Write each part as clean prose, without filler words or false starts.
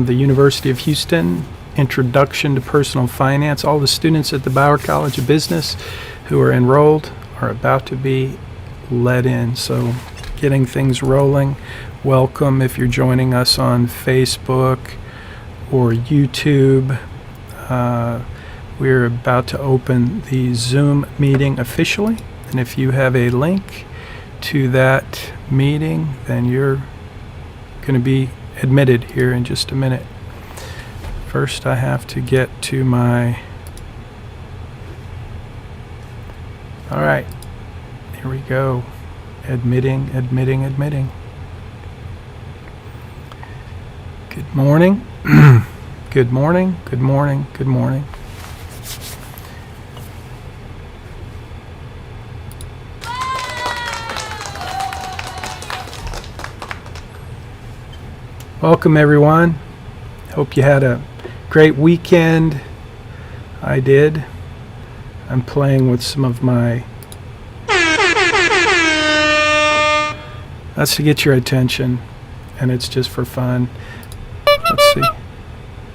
from the University of Houston, Introduction to Personal Finance. All the students at the Bauer College of Business who are enrolled are about to be let in. So getting things rolling. Welcome if you're joining us on Facebook or YouTube. We're about to open the Zoom meeting officially. And if you have a link to that meeting, then you're going to be admitted here in just a minute. First, I have to get to my... All right, here we go. Admitting. Good morning. Good morning. Welcome, everyone. Hope you had a great weekend. I did. I'm playing with some of my... That's to get your attention, and it's just for fun. Let's see.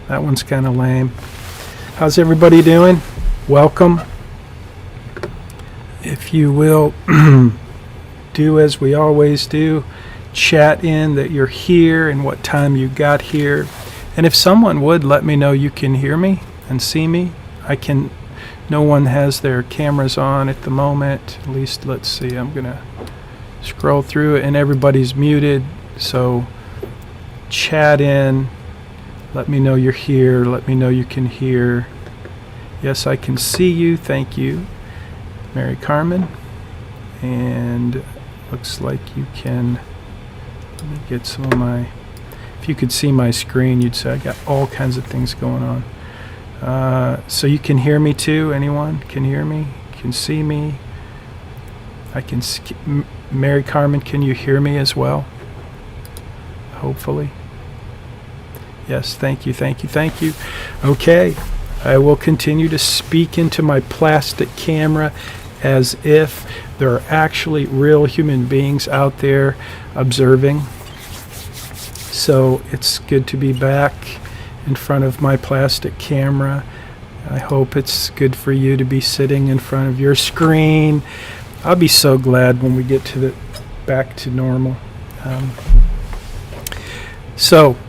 That one's kind of lame. How's everybody doing? Welcome. If you will do as we always do, chat in that you're here and what time you got here. And if someone would let me know you can hear me and see me, no one has their cameras on at the moment. At least, let's see, I'm gonna scroll through it and everybody's muted. So chat in, let me know you're here, let me know you can hear. Yes, I can see you, thank you, Mary Carmen. And looks like you can... Let me get some of my... If you could see my screen, you'd say I got all kinds of things going on. So you can hear me too? Anyone can hear me? Can see me? I can... Mary Carmen, can you hear me as well? Hopefully. Yes, thank you. Okay, I will continue to speak into my plastic camera as if there are actually real human beings out there observing. So it's good to be back in front of my plastic camera. I hope it's good for you to be sitting in front of your screen. I'll be so glad when we get to back to normal.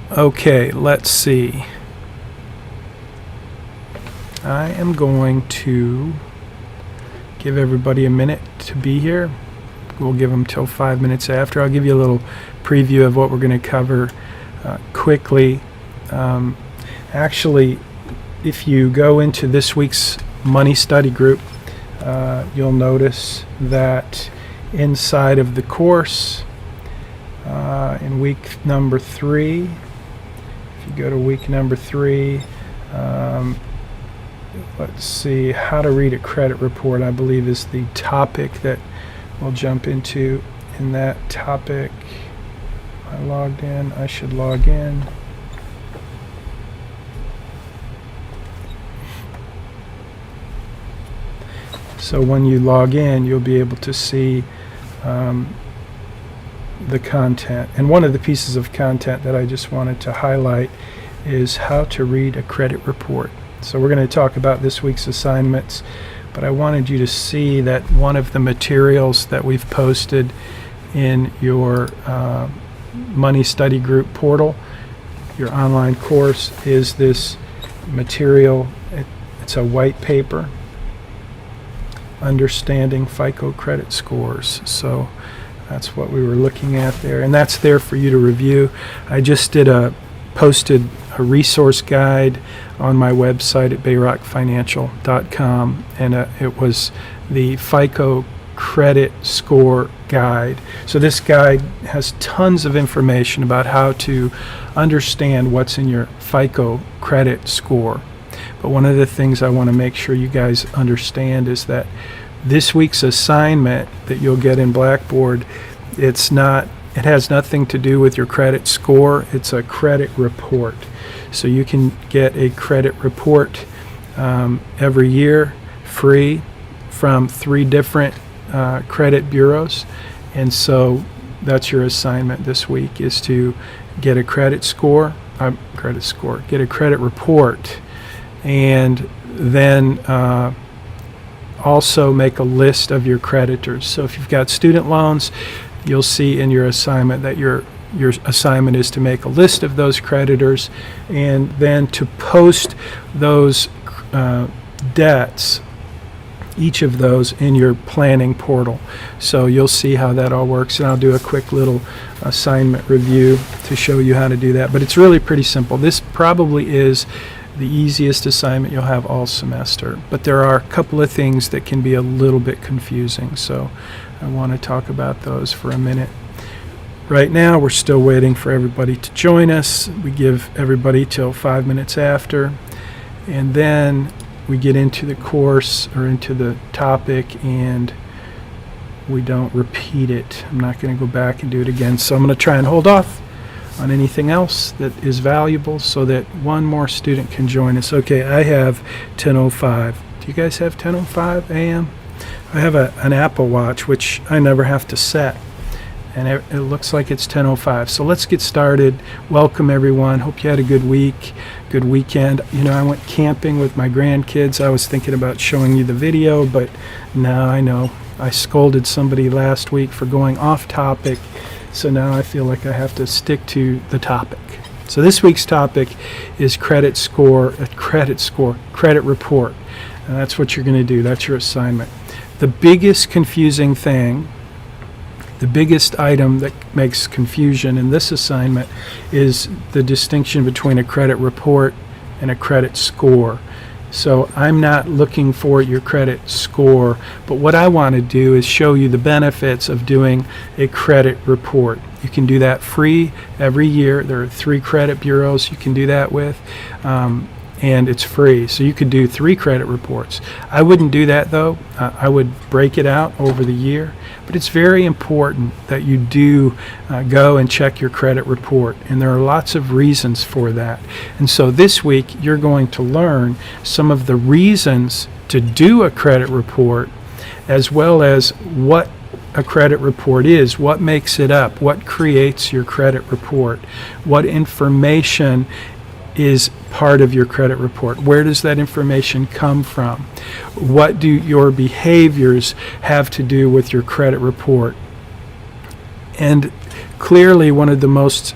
Okay, let's see. I am going to give everybody a minute to be here. We'll give them till 5 minutes after. I'll give you a little preview of what we're going to cover quickly. Actually, if you go into this week's money study group, you'll notice that inside of the course, in week number 3, if you go to week number 3, let's see, how to read a credit report, I believe, is the topic that we'll jump into. In that topic, I logged in. I should log in. So when you log in, you'll be able to see the content. And one of the pieces of content that I just wanted to highlight is how to read a credit report. So we're going to talk about this week's assignments, but I wanted you to see that one of the materials that we've posted in your money study group portal, your online course, is this material. It's a white paper, Understanding FICO Credit Scores. So that's what we were looking at there, and that's there for you to review. I just posted a resource guide on my website at BayRockFinancial.com, and it was the FICO Credit Score Guide. So this guide has tons of information about how to understand what's in your FICO credit score. But one of the things I want to make sure you guys understand is that this week's assignment that you'll get in Blackboard, it has nothing to do with your credit score. It's a credit report. So you can get a credit report every year free from 3 different credit bureaus. And so that's your assignment this week, is to get a credit score credit score, get a credit report, and then also make a list of your creditors. So if you've got student loans, you'll see in your assignment that your assignment is to make a list of those creditors and then to post those debts, each of those, in your planning portal. So you'll see how that all works, and I'll do a quick little assignment review to show you how to do that. But it's really pretty simple. This probably is the easiest assignment you'll have all semester, but there are a couple of things that can be a little bit confusing, so I want to talk about those for a minute. Right now we're still waiting for everybody to join us. We give everybody till 5 minutes after, and then we get into the course or into the topic, and we don't repeat it. I'm not going to go back and do it again, so I'm going to try and hold off on anything else that is valuable so that one more student can join us. Okay, I have 10:05. Do you guys have 10:05 a.m.? I have an Apple Watch, which I never have to set, and it looks like it's 10:05. So let's get started. Welcome, everyone. Hope you had a good week, good weekend. You know, I went camping with my grandkids. I was thinking about showing you the video, but now I know I scolded somebody last week for going off topic. So now I feel like I have to stick to the topic. So this week's topic is credit report. And that's what you're going to do. That's your assignment. The biggest confusing thing, the biggest item that makes confusion in this assignment is the distinction between a credit report and a credit score. So I'm not looking for your credit score, but what I want to do is show you the benefits of doing a credit report. You can do that free every year. There are 3 credit bureaus you can do that with, and it's free. So you could do 3 credit reports. I wouldn't do that though. I would break it out over the year, but it's very important that you do go and check your credit report, and there are lots of reasons for that. And so this week you're going to learn some of the reasons to do a credit report, as well as what a credit report is, what makes it up, what creates your credit report, what information is part of your credit report, where does that information come from, what do your behaviors have to do with your credit report. And clearly one of the most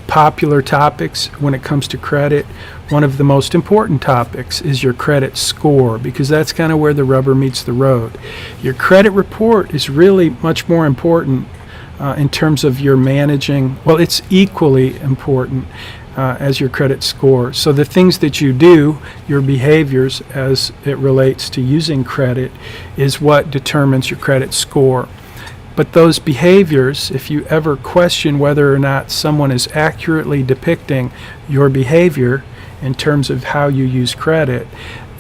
popular topics when it comes to credit, one of the most important topics is your credit score, because that's kind of where the rubber meets the road. Your credit report is really much more important in terms of your managing, well, it's equally important as your credit score. So the things that you do, your behaviors as it relates to using credit, is what determines your credit score. But those behaviors, if you ever question whether or not someone is accurately depicting your behavior in terms of how you use credit,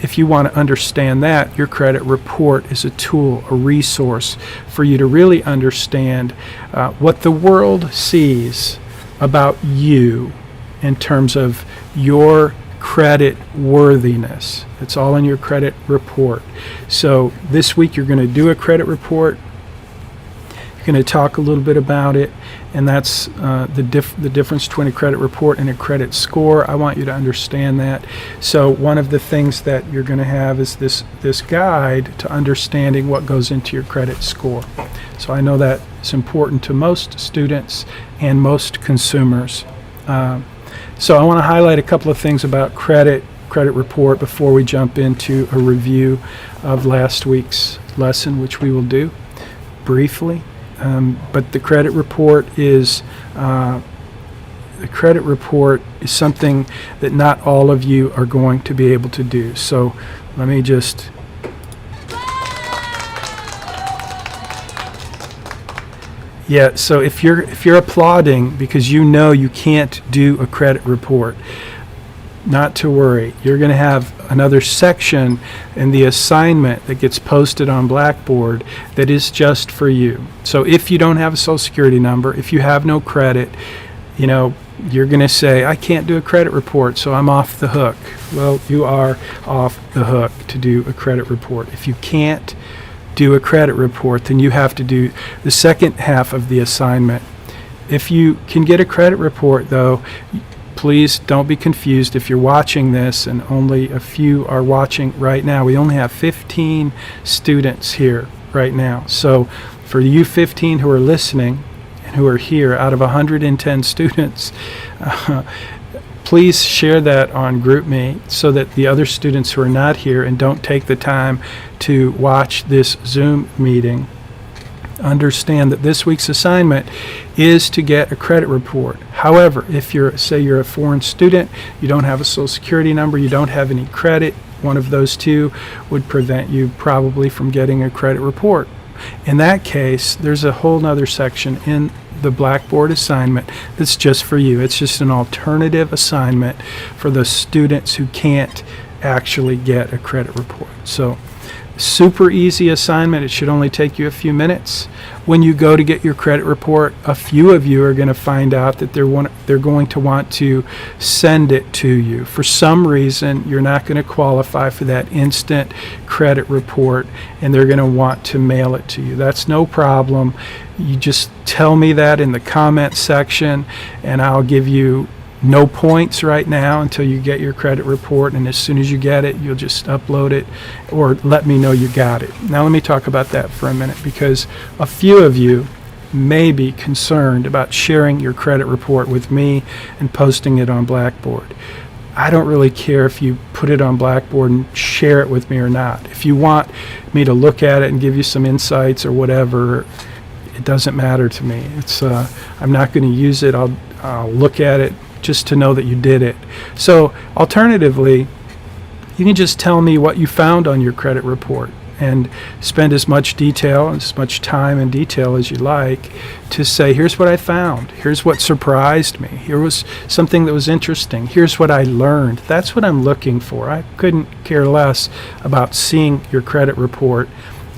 if you want to understand that, your credit report is a tool, a resource for you to really understand what the world sees about you in terms of your credit worthiness. It's all in your credit report. So this week you're going to do a credit report. You're going to talk a little bit about it, and that's the difference between a credit report and a credit score. I want you to understand that. So one of the things that you're going to have is this guide to understanding what goes into your credit score. So I know that is important to most students and most consumers. So I want to highlight a couple of things about credit report before we jump into a review of last week's lesson, which we will do briefly. But the credit report is something that not all of you are going to be able to do. So let me just so if you're applauding because you know you can't do a credit report, not to worry. You're going to have another section in the assignment that gets posted on Blackboard that is just for you. So if you don't have a Social Security number, if you have no credit, you know, you're going to say, I can't do a credit report, so I'm off the hook. Well, you are off the hook to do a credit report. If you can't do a credit report, then you have to do the second half of the assignment. If you can get a credit report, though, please don't be confused if you're watching this and only a few are watching right now. We only have 15 students here right now. So for you 15 who are listening and who are here out of 110 students, please share that on GroupMe so that the other students who are not here and don't take the time to watch this Zoom meeting understand that this week's assignment is to get a credit report. However, if you're a foreign student, you don't have a social security number, you don't have any credit, one of those two would prevent you probably from getting a credit report. In that case, there's a whole nother section in the Blackboard assignment that's just for you. It's just an alternative assignment for the students who can't actually get a credit report. So super easy assignment. It should only take you a few minutes. When you go to get your credit report, a few of you are going to find out that they're going to want to send it to you. For some reason, you're not going to qualify for that instant credit report, and they're going to want to mail it to you. That's no problem. You just tell me that in the comment section, and I'll give you no points right now until you get your credit report, and as soon as you get it, you'll just upload it or let me know you got it. Now let me talk about that for a minute, because a few of you may be concerned about sharing your credit report with me and posting it on Blackboard. I don't really care if you put it on Blackboard and share it with me or not. If you want me to look at it and give you some insights or whatever, it doesn't matter to me. I'm not going to use it. I'll look at it just to know that you did it. So alternatively, you can just tell me what you found on your credit report and spend as much detail, as much time and detail as you like to say, here's what I found, here's what surprised me, here was something that was interesting, here's what I learned. That's what I'm looking for. I couldn't care less about seeing your credit report.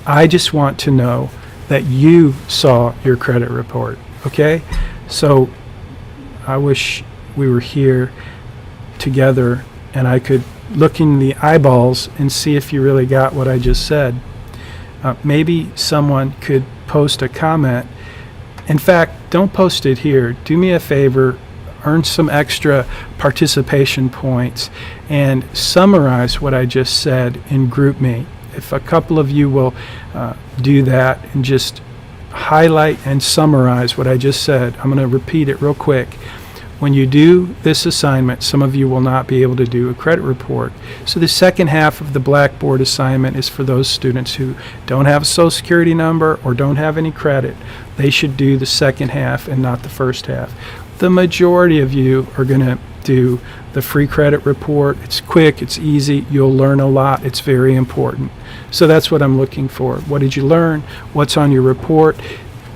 I just want to know that you saw your credit report, okay? So I wish we were here together and I could look in the eyeballs and see if you really got what I just said. Maybe someone could post a comment. In fact, don't post it here. Do me a favor, earn some extra participation points and summarize what I just said in GroupMe. If a couple of you will do that and just highlight and summarize what I just said, I'm going to repeat it real quick. When you do this assignment, some of you will not be able to do a credit report. So the second half of the Blackboard assignment is for those students who don't have a social security number or don't have any credit. They should do the second half and not the first half. The majority of you are going to do the free credit report. It's quick, it's easy, you'll learn a lot, it's very important. So that's what I'm looking for. What did you learn? What's on your report?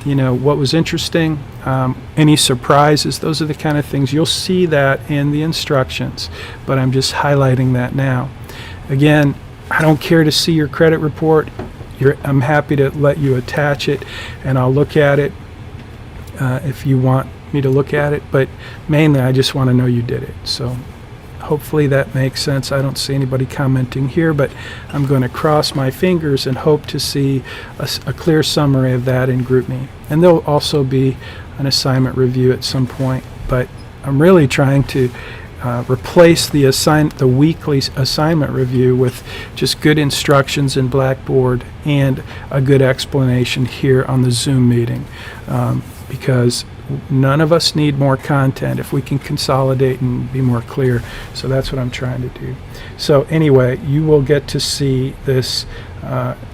You know, what was interesting? Any surprises? Those are the kind of things. You'll see that in the instructions, but I'm just highlighting that now. Again, I don't care to see your credit report. I'm happy to let you attach it, and I'll look at it if you want me to look at it, but mainly I just want to know you did it. So hopefully that makes sense. I don't see anybody commenting here, but I'm going to cross my fingers and hope to see a clear summary of that in GroupMe. And there'll also be an assignment review at some point, but I'm really trying to replace the weekly assignment review with just good instructions in Blackboard and a good explanation here on the Zoom meeting, because none of us need more content if we can consolidate and be more clear. So that's what I'm trying to do. So anyway, you will get to see this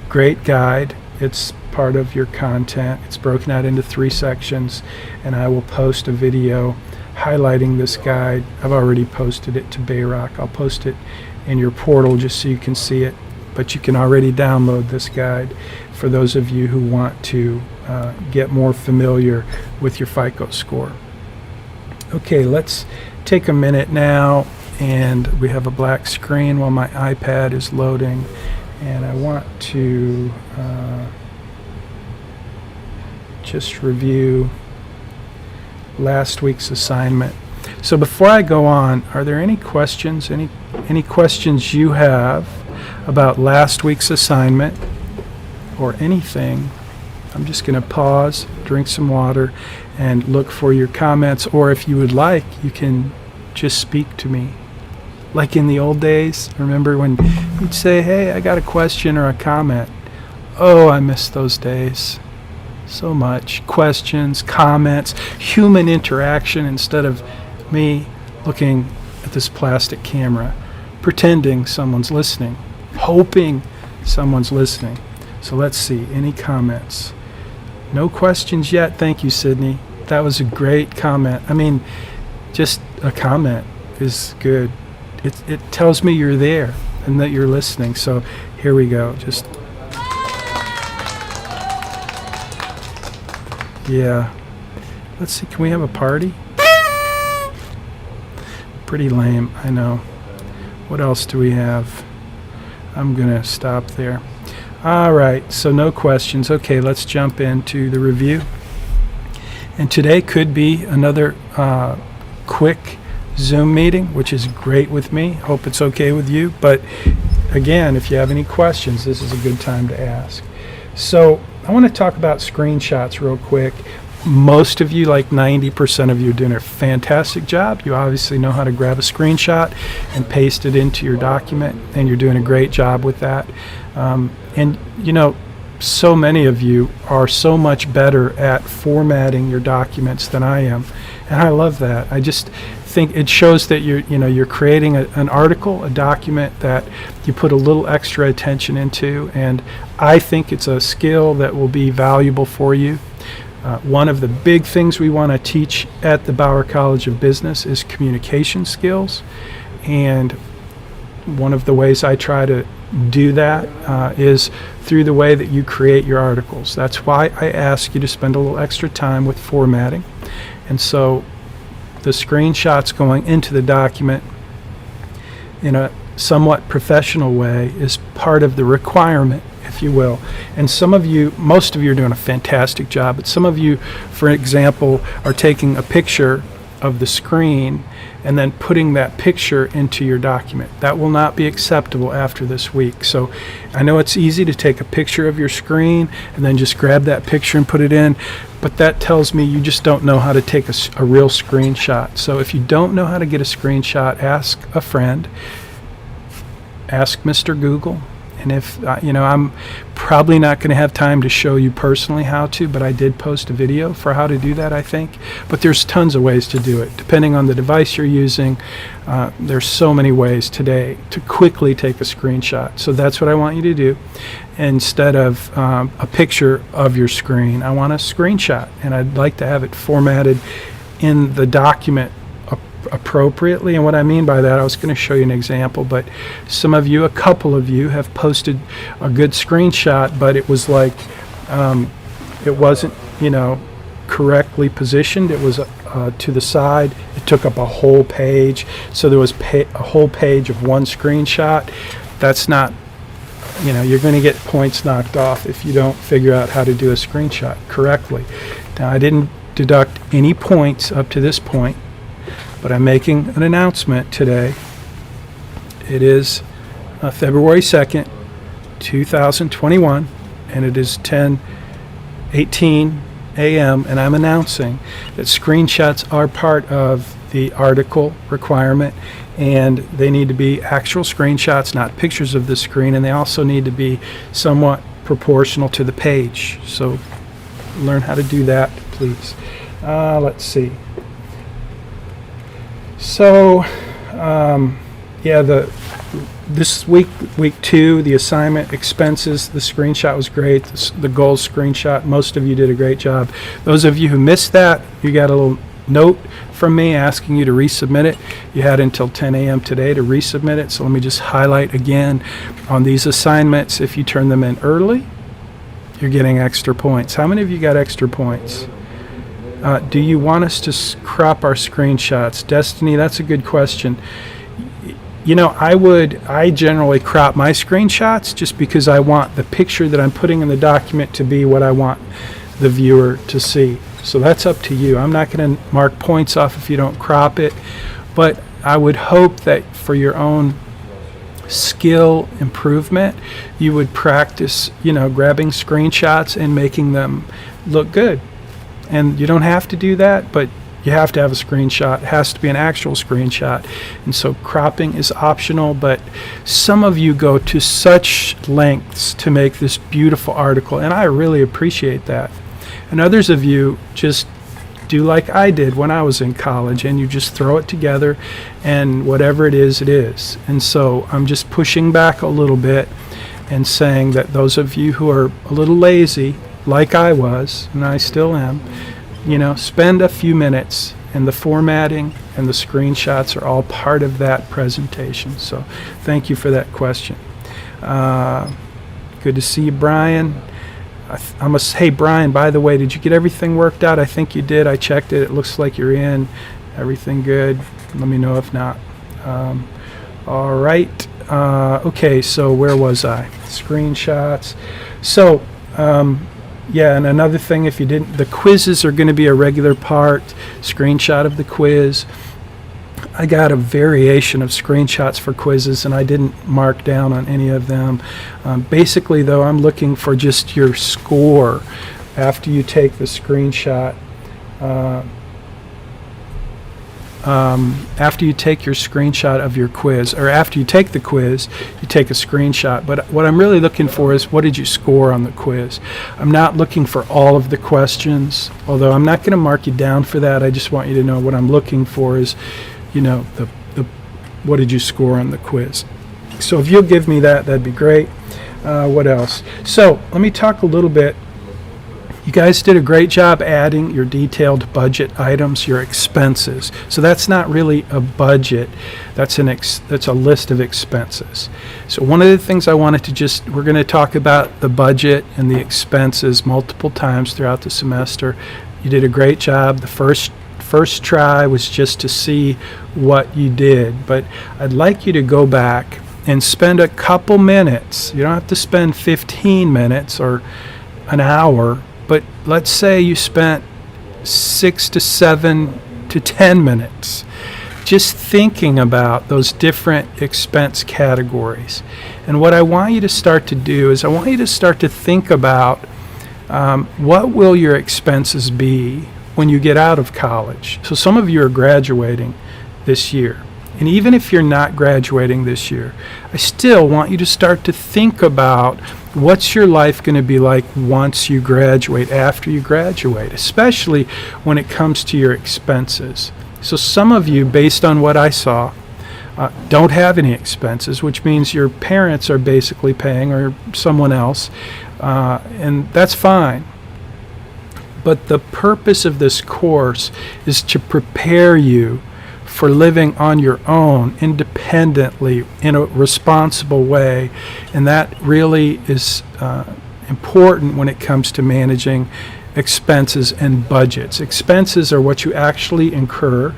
great guide. It's part of your content. It's broken out into 3 sections, and I will post a video highlighting this guide. I've already posted it to BayRock. I'll post it in your portal just so you can see it, but you can already download this guide for those of you who want to get more familiar with your FICO score. Okay, let's take a minute now, and we have a black screen while my iPad is loading, and I want to just review last week's assignment. So before I go on, are there any questions, any questions you have about last week's assignment or anything? I'm just going to pause, drink some water, and look for your comments, or if you would like, you can just speak to me. Like in the old days, remember when you'd say, hey, I got a question or a comment. Oh, I miss those days so much. Questions, comments, human interaction instead of me looking at this plastic camera, pretending someone's listening, hoping someone's listening. So let's see, any comments? No questions yet. Thank you, Sydney. That was a great comment. I mean, just a comment is good. It tells me you're there and that you're listening. So here we go. Just, yeah. Let's see, can we have a party? Pretty lame, I know. What else do we have? I'm going to stop there. All right, so no questions. Okay, let's jump into the review. And today could be another quick Zoom meeting, which is great with me. Hope it's okay with you. But again, if you have any questions, this is a good time to ask. So I want to talk about screenshots real quick. Most of you, like 90% of you, are doing a fantastic job. You obviously know how to grab a screenshot and paste it into your document, and you're doing a great job with that. And you know, so many of you are so much better at formatting your documents than I am, and I love that. I just think it shows that you're creating an article, a document that you put a little extra attention into, and I think it's a skill that will be valuable for you. One of the big things we want to teach at the Bauer College of Business is communication skills, and one of the ways I try to do that is through the way that you create your articles. That's why I ask you to spend a little extra time with formatting. And so the screenshots going into the document in a somewhat professional way is part of the requirement, if you will. And most of you are doing a fantastic job, but some of you, for example, are taking a picture of the screen and then putting that picture into your document. That will not be acceptable after this week. So I know it's easy to take a picture of your screen and then just grab that picture and put it in, but that tells me you just don't know how to take a real screenshot. So if you don't know how to get a screenshot, ask a friend, ask Mr. Google. And if, I'm probably not going to have time to show you personally how to, but I did post a video for how to do that, I think. But there's tons of ways to do it. Depending on the device you're using, there's so many ways today to quickly take a screenshot. So that's what I want you to do. Instead of a picture of your screen, I want a screenshot. And I'd like to have it formatted in the document appropriately. And what I mean by that, I was going to show you an example, but a couple of you have posted a good screenshot, but it was like it wasn't correctly positioned. It was to the side. It took up a whole page, so there was a whole page of one screenshot. That's not, you're going to get points knocked off if you don't figure out how to do a screenshot correctly. Now, I didn't deduct any points up to this point, but I'm making an announcement today. It is February 2nd, 2021, and it is 10:18 a.m., and I'm announcing that screenshots are part of the article requirement, and they need to be actual screenshots, not pictures of the screen, and they also need to be somewhat proportional to the page. So learn how to do that, please. Let's see. So, this week 2, the assignment expenses, the screenshot was great. The goals screenshot, most of you did a great job. Those of you who missed that, you got a little note from me asking you to resubmit it. You had until 10 a.m. today to resubmit it. So let me just highlight again on these assignments. If you turn them in early, you're getting extra points. How many of you got extra points? Do you want us to crop our screenshots? Destiny, that's a good question. I generally crop my screenshots just because I want the picture that I'm putting in the document to be what I want the viewer to see. So that's up to you. I'm not going to mark points off if you don't crop it, but I would hope that for your own skill improvement, you would practice, grabbing screenshots and making them look good. And you don't have to do that, but you have to have a screenshot. It has to be an actual screenshot. And so cropping is optional, but some of you go to such lengths to make this beautiful article, and I really appreciate that. And others of you just do like I did when I was in college, and you just throw it together, and whatever it is, it is. And so I'm just pushing back a little bit and saying that those of you who are a little lazy, like I was, and I still am, spend a few minutes, and the formatting and the screenshots are all part of that presentation. So thank you for that question. Good to see you, Brian. Hey, Brian, by the way, did you get everything worked out? I think you did. I checked it. It looks like you're in. Everything good? Let me know if not. All right. Okay, so where was I? Screenshots. So, yeah, and another thing, if you didn't, the quizzes are going to be a regular part. Screenshot of the quiz. I got a variation of screenshots for quizzes, and I didn't mark down on any of them. Basically, though, I'm looking for just your score after you take the screenshot. After you take your screenshot of your quiz, or after you take the quiz, you take a screenshot. But what I'm really looking for is, what did you score on the quiz? I'm not looking for all of the questions, although I'm not going to mark you down for that. I just want you to know what I'm looking for is, the what did you score on the quiz? So if you'll give me that, that'd be great. What else? So let me talk a little bit. You guys did a great job adding your detailed budget items, your expenses. So that's not really a budget. That's a list of expenses. So one of the things I wanted to we're going to talk about the budget and the expenses multiple times throughout the semester. You did a great job. The first try was just to see what you did, but I'd like you to go back and spend a couple minutes. You don't have to spend 15 minutes or an hour, but let's say you spent 6 to 7 to 10 minutes just thinking about those different expense categories. And what I want you to start to do is I want you to start to think about what will your expenses be when you get out of college. So some of you are graduating this year. And even if you're not graduating this year, I still want you to start to think about what's your life going to be like once you graduate, after you graduate, especially when it comes to your expenses. So some of you, based on what I saw, don't have any expenses, which means your parents are basically paying, or someone else, and that's fine. But the purpose of this course is to prepare you for living on your own, independently, in a responsible way. And that really is important when it comes to managing expenses and budgets. Expenses are what you actually incur,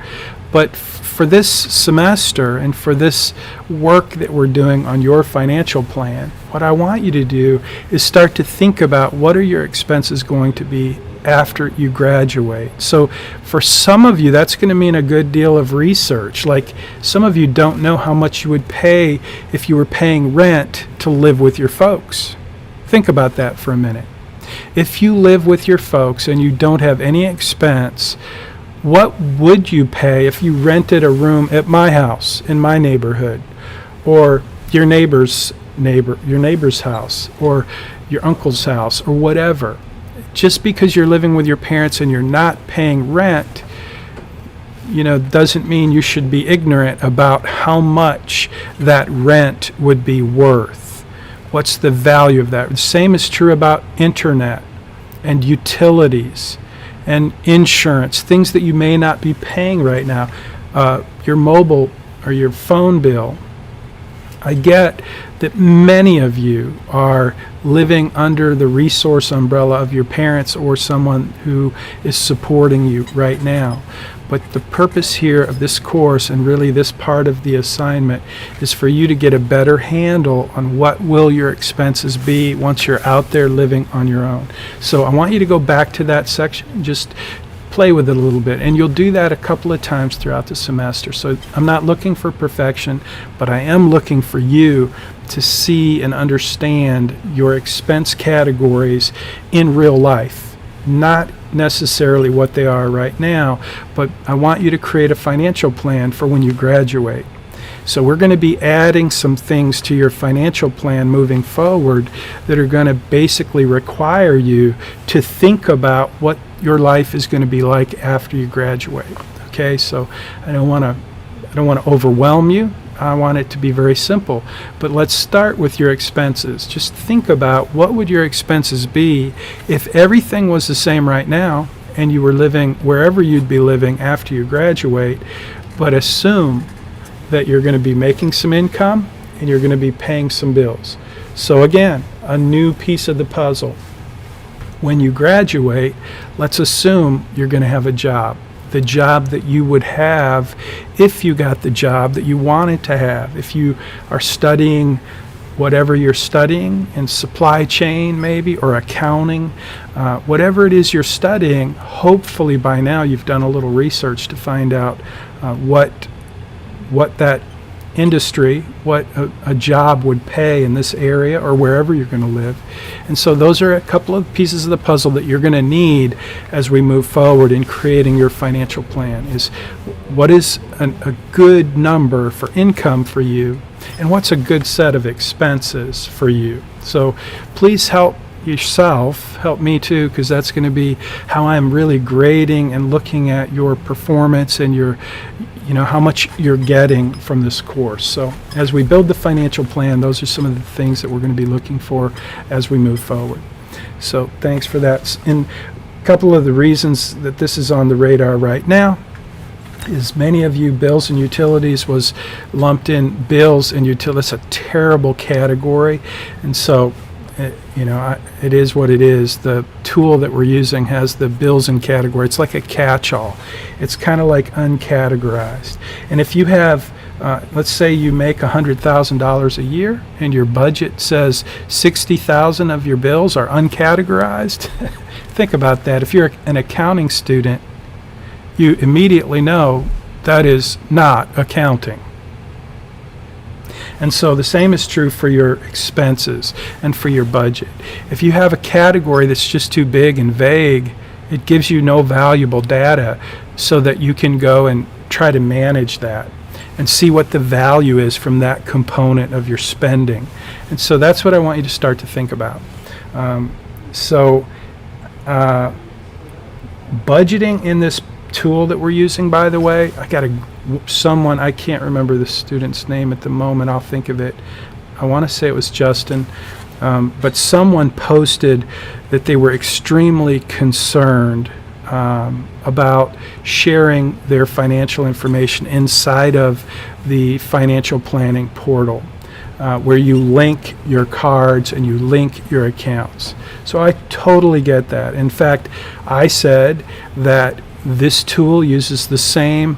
but for this semester and for this work that we're doing on your financial plan, what I want you to do is start to think about what are your expenses going to be after you graduate. So for some of you, that's going to mean a good deal of research. Like, some of you don't know how much you would pay if you were paying rent to live with your folks. Think about that for a minute. If you live with your folks and you don't have any expense, what would you pay if you rented a room at my house in my neighborhood, or your neighbor's house, or your uncle's house, or whatever? Just because you're living with your parents and you're not paying rent, doesn't mean you should be ignorant about how much that rent would be worth. What's the value of that? The same is true about internet and utilities and insurance, things that you may not be paying right now. Your mobile or your phone bill. I get that many of you are living under the resource umbrella of your parents or someone who is supporting you right now. But the purpose here of this course, and really this part of the assignment, is for you to get a better handle on what will your expenses be once you're out there living on your own. So I want you to go back to that section and just play with it a little bit, and you'll do that a couple of times throughout the semester. So I'm not looking for perfection, but I am looking for you to see and understand your expense categories in real life. not necessarily what they are right now, but I want you to create a financial plan for when you graduate. So we're going to be adding some things to your financial plan moving forward that are going to basically require you to think about what your life is going to be like after you graduate. Okay, so I don't want to overwhelm you. I want it to be very simple. But let's start with your expenses. Just think about what would your expenses be if everything was the same right now and you were living wherever you'd be living after you graduate, but assume that you're going to be making some income and you're going to be paying some bills. So again, a new piece of the puzzle. When you graduate, let's assume you're going to have a job. The job that you would have if you got the job that you wanted to have. If you are studying whatever you're studying in supply chain maybe, or accounting, whatever it is you're studying, hopefully by now you've done a little research to find out what that industry, what a job would pay in this area or wherever you're going to live. And so those are a couple of pieces of the puzzle that you're going to need as we move forward in creating your financial plan. Is what is a good number for income for you, and what's a good set of expenses for you. So please help yourself, help me too, because that's going to be how I'm really grading and looking at your performance and your, how much you're getting from this course. So as we build the financial plan, those are some of the things that we're going to be looking for as we move forward. So thanks for that. And a couple of the reasons that this is on the radar right now is many of you, bills and utilities was lumped in. Bills and utilities, that's a terrible category. And so it is what it is. The tool that we're using has the bills in category. It's like a catch-all. It's kind of like uncategorized. And if you have, let's say you make $100,000 a year and your budget says 60,000 of your bills are uncategorized, think about that. If you're an accounting student, you immediately know that is not accounting. And so the same is true for your expenses and for your budget. If you have a category that's just too big and vague, it gives you no valuable data so that you can go and try to manage that and see what the value is from that component of your spending. And so that's what I want you to start to think about. Budgeting in this tool that we're using, by the way, I can't remember the student's name at the moment. I'll think of it. I want to say it was Justin, but someone posted that they were extremely concerned about sharing their financial information inside of the financial planning portal, where you link your cards and you link your accounts. So I totally get that. In fact, I said that this tool uses the same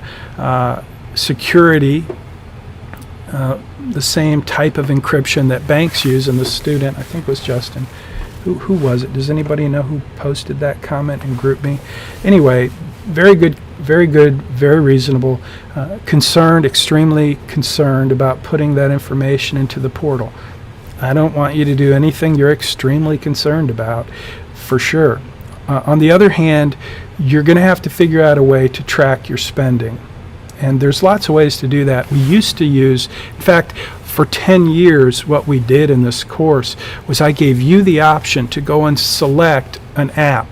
security, the same type of encryption that banks use, and the student, I think, was Justin. Who was it? Does anybody know who posted that comment and grouped me? Anyway, very good, very reasonable. Concerned, extremely concerned about putting that information into the portal. I don't want you to do anything you're extremely concerned about, for sure. On the other hand, you're going to have to figure out a way to track your spending. And there's lots of ways to do that. We used to use, in fact, for 10 years, what we did in this course was I gave you the option to go and select an app.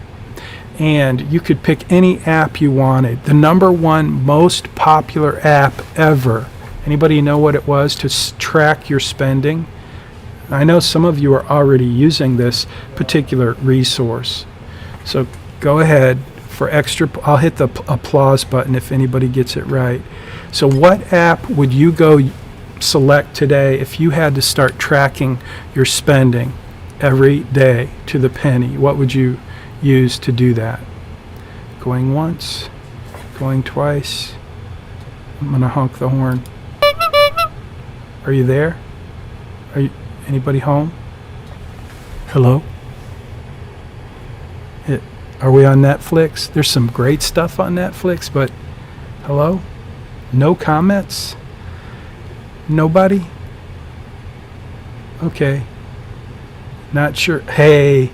And you could pick any app you wanted. The number one most popular app ever. Anybody know what it was to track your spending? I know some of you are already using this particular resource. So go ahead for extra. I'll hit the applause button if anybody gets it right. So what app would you go select today if you had to start tracking your spending every day to the penny? What would you use to do that? Going once, going twice. I'm going to honk the horn. Are you there? Anybody home? Hello? Are we on Netflix? There's some great stuff on Netflix, but hello? No comments? Nobody? Okay. Not sure. Hey,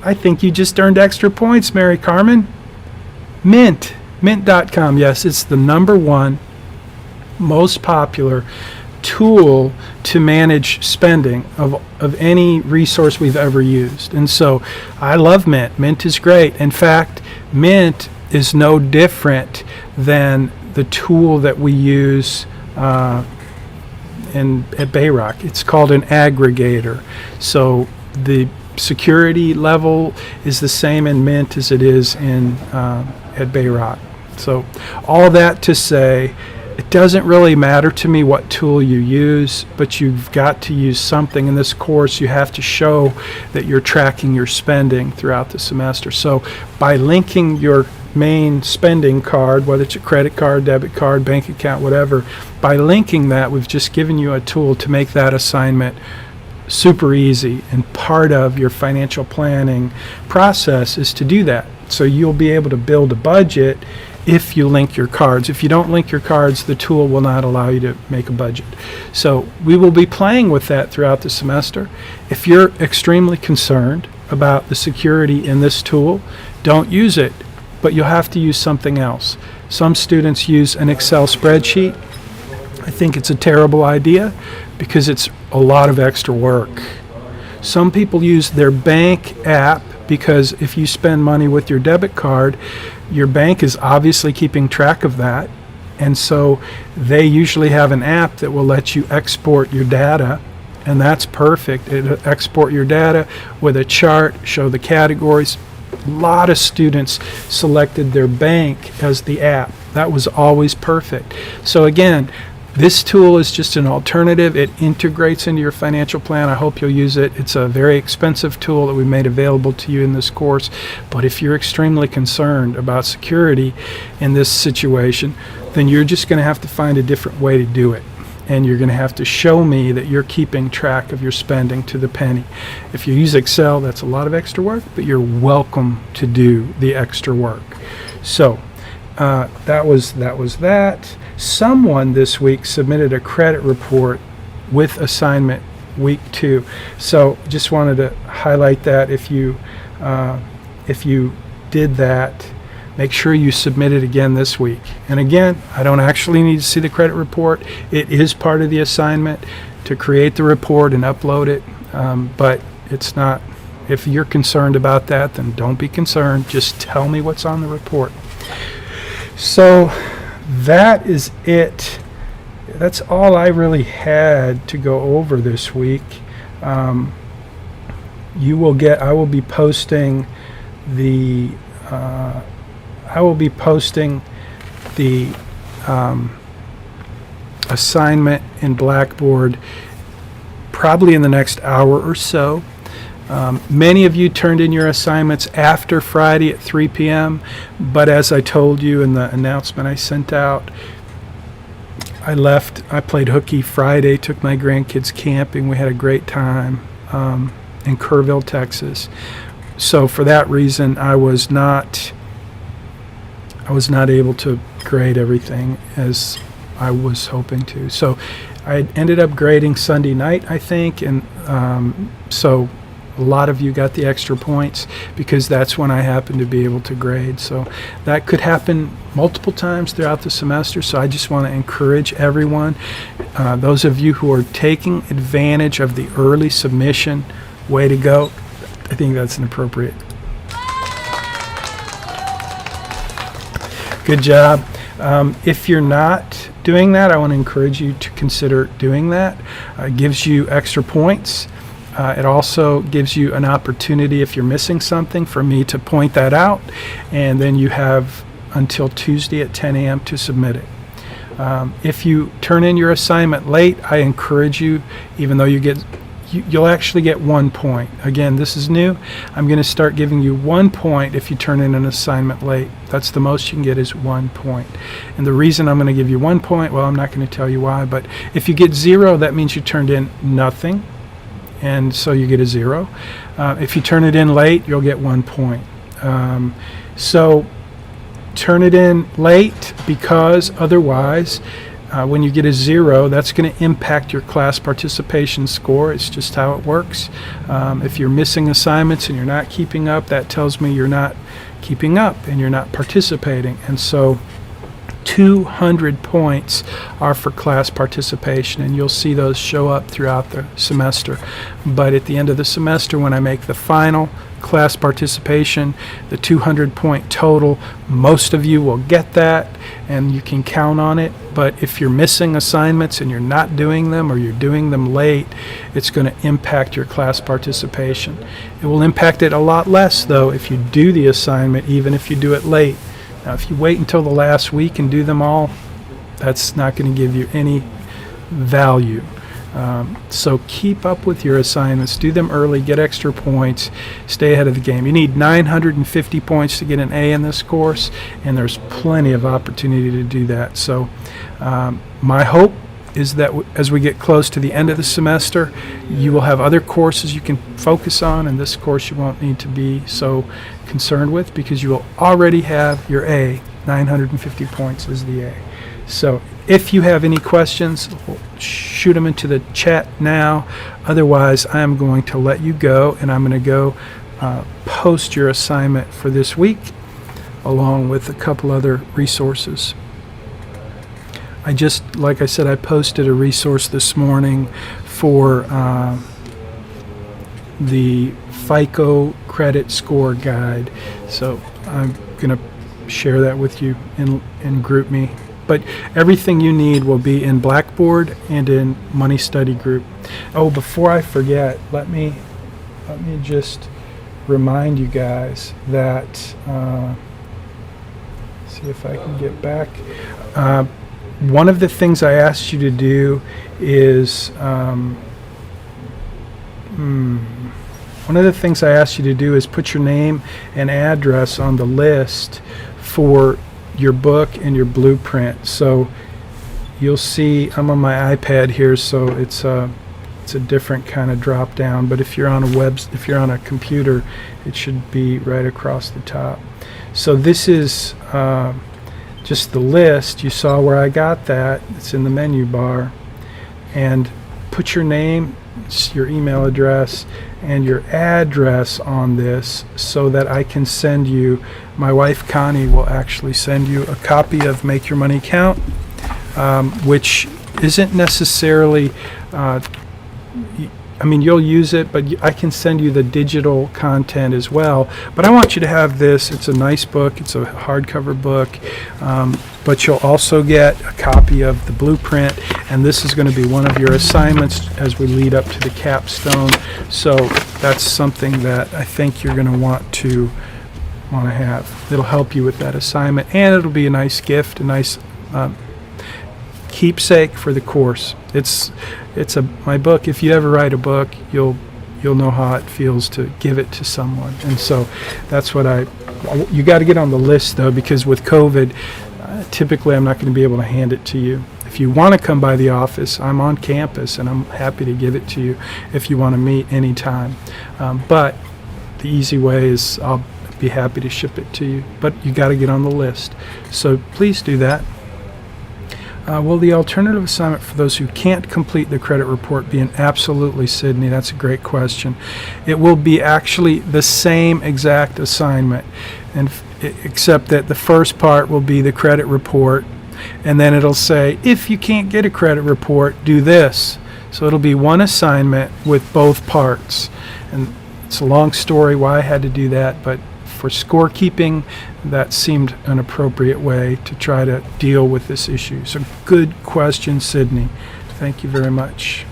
I think you just earned extra points, Mary Carmen. Mint.com. Yes, it's the number one most popular tool to manage spending of any resource we've ever used. And so I love Mint. Mint is great. In fact, Mint is no different than the tool that we use at BayRock. It's called an aggregator. So the security level is the same in Mint as it is in at BayRock. So all that to say, it doesn't really matter to me what tool you use, but you've got to use something. In this course, you have to show that you're tracking your spending throughout the semester. So by linking your main spending card, whether it's a credit card, debit card, bank account, whatever, by linking that, we've just given you a tool to make that assignment super easy. And part of your financial planning process is to do that. So you'll be able to build a budget if you link your cards. If you don't link your cards, the tool will not allow you to make a budget. So we will be playing with that throughout the semester. If you're extremely concerned about the security in this tool, don't use it, but you'll have to use something else. Some students use an Excel spreadsheet. I think it's a terrible idea because it's a lot of extra work. Some people use their bank app because if you spend money with your debit card, your bank is obviously keeping track of that. And so they usually have an app that will let you export your data, and that's perfect. It'll export your data with a chart, show the categories. A lot of students selected their bank as the app. That was always perfect. So again, this tool is just an alternative. It integrates into your financial plan. I hope you'll use it. It's a very expensive tool that we made available to you in this course. But if you're extremely concerned about security in this situation, then you're just going to have to find a different way to do it. And you're going to have to show me that you're keeping track of your spending to the penny. If you use Excel, that's a lot of extra work, but you're welcome to do the extra work. So that was that. Someone this week submitted a credit report with assignment week 2. So just wanted to highlight that. If you did that, make sure you submit it again this week. And again, I don't actually need to see the credit report. It is part of the assignment to create the report and upload it, but it's not. If you're concerned about that, then don't be concerned. Just tell me what's on the report. So that is it. That's all I really had to go over this week. I will be posting the assignment in Blackboard probably in the next hour or so. Many of you turned in your assignments after Friday at 3 p.m., but as I told you in the announcement I sent out, I played hooky Friday, took my grandkids camping. We had a great time in Kerrville, Texas. So for that reason, I was not able to grade everything as I was hoping to. So I ended up grading Sunday night, I think, and so a lot of you got the extra points because that's when I happened to be able to grade. So that could happen multiple times throughout the semester. So I just want to encourage everyone, those of you who are taking advantage of the early submission, way to go. I think that's an appropriate. Good job. If you're not doing that, I want to encourage you to consider doing that. It gives you extra points. It also gives you an opportunity, if you're missing something, for me to point that out, and then you have until Tuesday at 10 a.m. to submit it. If you turn in your assignment late, I encourage you, even though you'll actually get 1 point. Again, this is new. I'm going to start giving you 1 point if you turn in an assignment late. That's the most you can get, is 1 point. And the reason I'm going to give you 1 point, well, I'm not going to tell you why, but if you get 0, that means you turned in nothing, and so you get a 0. If you turn it in late, you'll get 1 point. So turn it in late, because otherwise When you get a 0, that's going to impact your class participation score. It's just how it works. If you're missing assignments and you're not keeping up, that tells me you're not keeping up and you're not participating. And so 200 points are for class participation, and you'll see those show up throughout the semester. But at the end of the semester, when I make the final class participation, the 200 point total, most of you will get that and you can count on it. But if you're missing assignments and you're not doing them, or you're doing them late, it's going to impact your class participation. It will impact it a lot less though if you do the assignment, even if you do it late. Now, if you wait until the last week and do them all, that's not going to give you any value. So keep up with your assignments, do them early, get extra points, stay ahead of the game. You need 950 points to get an A in this course, and there's plenty of opportunity to do that. So my hope is that as we get close to the end of the semester, you will have other courses you can focus on, and this course you won't need to be so concerned with because you will already have your A. 950 points is the A. So if you have any questions, shoot them into the chat now. Otherwise, I'm going to let you go, and I'm going to go post your assignment for this week along with a couple other resources. Like I said, I posted a resource this morning for the FICO credit score guide. So I'm going to share that with you in GroupMe. But everything you need will be in Blackboard and in Money Study Group. Oh, before I forget, let me just remind you guys that, see if I can get back. One of the things I asked you to do is put your name and address on the list for your book and your blueprint. So you'll see I'm on my iPad here, so it's a different kind of drop down, but if you're on a computer, it should be right across the top. So this is just the list. You saw where I got that. It's in the menu bar. And put your name, your email address, and your address on this so that I can send you, my wife Connie will actually send you a copy of Make Your Money Count, which isn't necessarily, you'll use it, but I can send you the digital content as well. But I want you to have this. It's a nice book. It's a hardcover book. But you'll also get a copy of the blueprint, and this is going to be one of your assignments as we lead up to the capstone. So that's something that I think you're going to want to have. It'll help you with that assignment, and it'll be a nice gift, a nice keepsake for the course. It's my book. If you ever write a book, you'll know how it feels to give it to someone. And so that's what you got to get on the list though, because with COVID, typically I'm not going to be able to hand it to you. If you want to come by the office, I'm on campus and I'm happy to give it to you if you want to meet anytime. But the easy way is I'll be happy to ship it to you. But you got to get on the list. So please do that. Will the alternative assignment for those who can't complete the credit report be an absolutely, Sydney? That's a great question. It will be actually the same exact assignment, and except that the first part will be the credit report, and then it'll say, if you can't get a credit report, do this. So it'll be one assignment with both parts. And it's a long story why I had to do that, but for scorekeeping, that seemed an appropriate way to try to deal with this issue. So good question, Sydney. Thank you very much.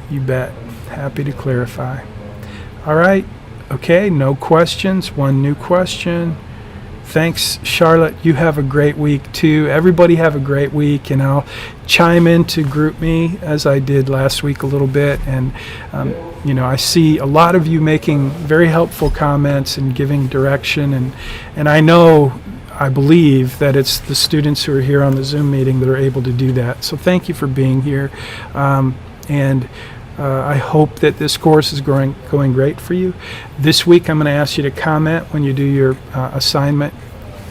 You bet. Happy to clarify. All right. Okay, no questions. One new question. Thanks, Charlotte. You have a great week, too. Everybody have a great week, and I'll chime in to GroupMe as I did last week a little bit. And, I see a lot of you making very helpful comments and giving direction. And I believe that it's the students who are here on the Zoom meeting that are able to do that. So thank you for being here. I hope that this course is going great for you. This week I'm going to ask you to comment when you do your assignment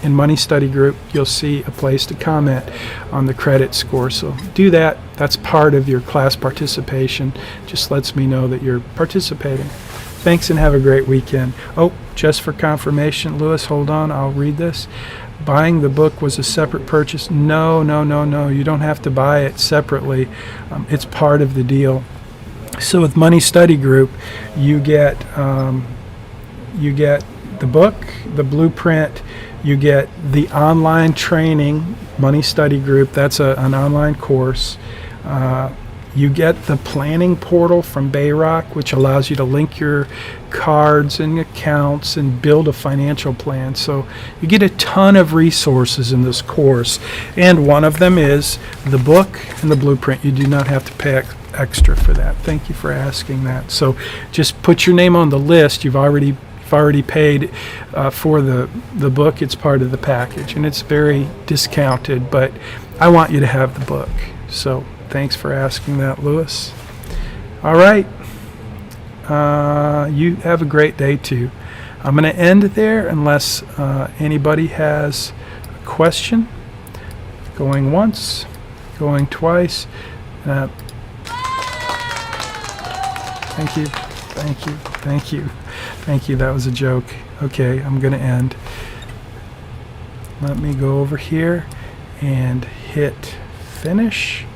in Money Study Group, you'll see a place to comment on the credit score. So do that. That's part of your class participation. Just lets me know that you're participating. Thanks and have a great weekend. Oh, just for confirmation, Lewis, hold on, I'll read this. Buying the book was a separate purchase. No. You don't have to buy it separately. It's part of the deal. So with Money Study Group, you get the book, the blueprint, you get the online training, Money Study Group. That's an online course. You get the planning portal from BayRock, which allows you to link your cards and accounts and build a financial plan. So you get a ton of resources in this course. And one of them is the book and the blueprint. You do not have to pay extra for that. Thank you for asking that. So just put your name on the list. You've already paid for the book. It's part of the package, and it's very discounted, but I want you to have the book. So thanks for asking that, Lewis. All right. You have a great day, too. I'm going to end there unless anybody has a question. Going once, going twice. Thank you. That was a joke. Okay, I'm going to end. Let me go over here and hit finish.